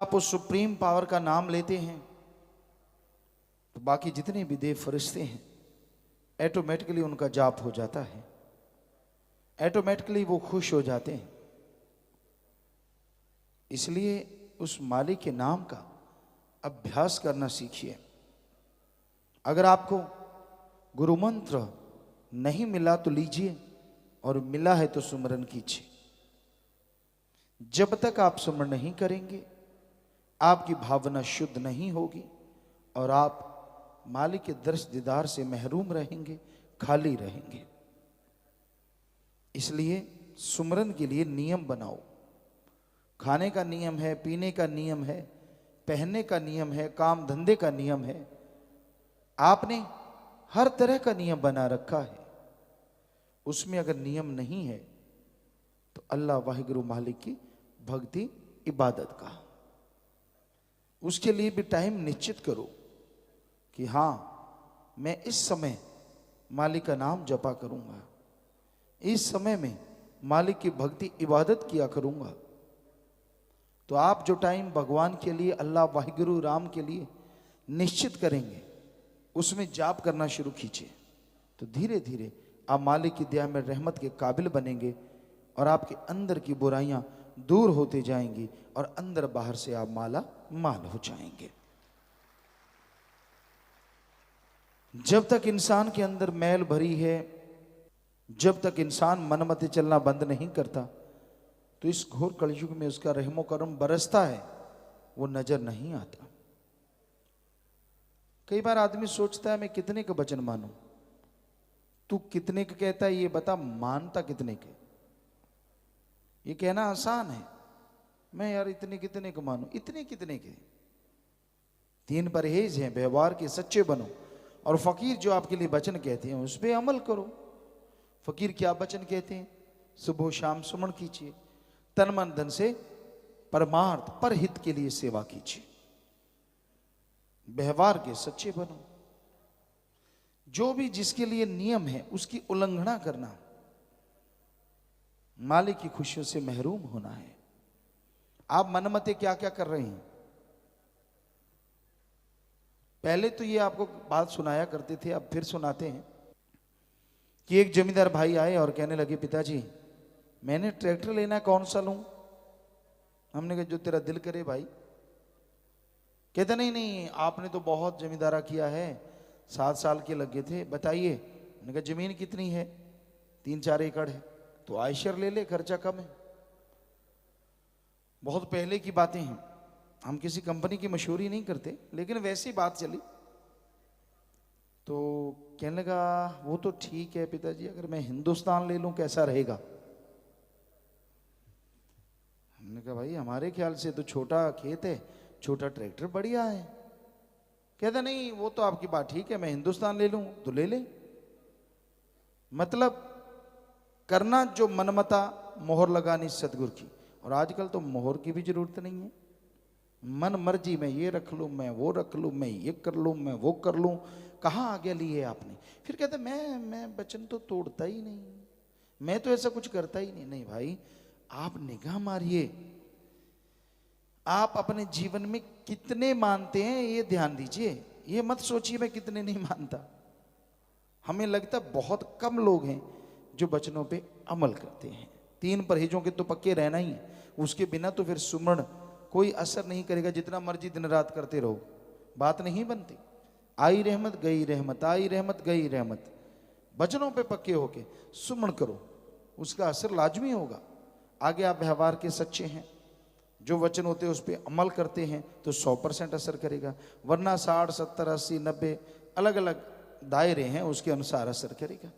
आप उस supreme power का नाम लेते हैं तो बाकी जितने भी देव फरिश्ते हैं ऑटोमेटिकली उनका जाप हो जाता है, ऑटोमेटिकली वो खुश हो जाते हैं। इसलिए उस मालिक के नाम का अभ्यास करना सीखिए। अगर आपको गुरु मंत्र नहीं मिला तो लीजिए, और मिला है तो सुमरन कीजिए। जब तक आप सुमरन नहीं करेंगे आपकी भावना शुद्ध नहीं होगी और आप मालिक के दर्श दीदार से महरूम रहेंगे, खाली रहेंगे। इसलिए सुमरन के लिए नियम बनाओ। खाने का नियम है, पीने का नियम है, पहनने का नियम है, काम धंधे का नियम है। आपने हर तरह का नियम बना रखा है, उसमें अगर नियम नहीं है तो अल्लाह वाहिगुरु मालिक की भक्ति इबादत का, उसके लिए भी टाइम निश्चित करो कि हाँ मैं इस समय मालिक का नाम जपा करूंगा, इस समय में मालिक की भक्ति इबादत किया करूंगा। तो आप जो टाइम भगवान के लिए, अल्लाह वाहिगुरु राम के लिए निश्चित करेंगे उसमें जाप करना शुरू कीजिए, तो धीरे धीरे आप मालिक की दया में रहमत के काबिल बनेंगे और आपके अंदर की बुराइयां दूर होते जाएंगी और अंदर बाहर से आप माला माल हो जाएंगे। जब तक इंसान के अंदर मैल भरी है, जब तक इंसान मनमते चलना बंद नहीं करता, तो इस घोर कलयुग में उसका रहमो करम बरसता है, वो नजर नहीं आता। कई बार आदमी सोचता है मैं कितने का वचन मानूं। तू कितने का कहता है ये बता, मानता कितने के? ये कहना आसान है, मैं यार इतने कितने को मानूं। इतने कितने के? 3 परहेज हैं, व्यवहार के सच्चे बनो, और फकीर जो आपके लिए वचन कहते हैं उस पर अमल करो। फकीर क्या वचन कहते हैं? सुबह शाम सुमन कीजिए, तन मन धन से परमार्थ पर हित के लिए सेवा कीजिए, व्यवहार के सच्चे बनो। जो भी जिसके लिए नियम है उसकी उल्लंघना करना, मालिक की खुशियों से महरूम होना है। आप मनमते क्या क्या कर रहे हैं? पहले तो ये आपको बात सुनाया करते थे, अब फिर सुनाते हैं कि एक जमींदार भाई आए और कहने लगे, पिताजी मैंने ट्रैक्टर लेना है, कौन सा लूं? हमने कहा जो तेरा दिल करे भाई। कहते नहीं नहीं, आपने तो बहुत जमींदारा किया है, 7 साल के लगे थे, बताइए। मैंने कहा जमीन कितनी है? 3-4 एकड़ है। तो आयशर ले ले, खर्चा कम है। बहुत पहले की बातें हैं, हम किसी कंपनी की मशहूरी नहीं करते, लेकिन वैसी बात चली। तो कहने लगा वो तो ठीक है पिताजी, अगर मैं हिंदुस्तान ले लूं कैसा रहेगा? हमने कहा भाई हमारे ख्याल से तो छोटा खेत है, छोटा ट्रैक्टर बढ़िया है। कहता नहीं वो तो आपकी बात ठीक है, मैं हिंदुस्तान ले लूं तो ले ले। मतलब करना जो मनमता, मोहर लगानी सतगुरु की। और आजकल तो मोहर की भी जरूरत नहीं है, मन मर्जी में ये रख लूं, मैं वो रख लूं, मैं ये कर लूं, मैं वो कर लूं। कहाँ आगे ली है आपने? फिर कहते मैं वचन तो तोड़ता ही नहीं, मैं तो ऐसा कुछ करता ही नहीं। नहीं भाई, आप निगाह मारिए, आप अपने जीवन में कितने मानते हैं ये ध्यान दीजिए। ये मत सोचिए मैं कितने नहीं मानता। हमें लगता बहुत कम लोग हैं जो वचनों पे अमल करते हैं। 3 परहेजों के तो पक्के रहना ही है, उसके बिना तो फिर सुमरण कोई असर नहीं करेगा। जितना मर्जी दिन रात करते रहो, बात नहीं बनती। आई रहमत गई रहमत, आई रहमत गई रहमत। वचनों पे पक्के होके सुमरण करो, उसका असर लाजमी होगा। आगे आप व्यवहार के सच्चे हैं, जो वचन होते हैं उस पर अमल करते हैं तो 100% असर करेगा, वरना 60, 70, 80, 90 अलग अलग दायरे हैं, उसके अनुसार असर करेगा।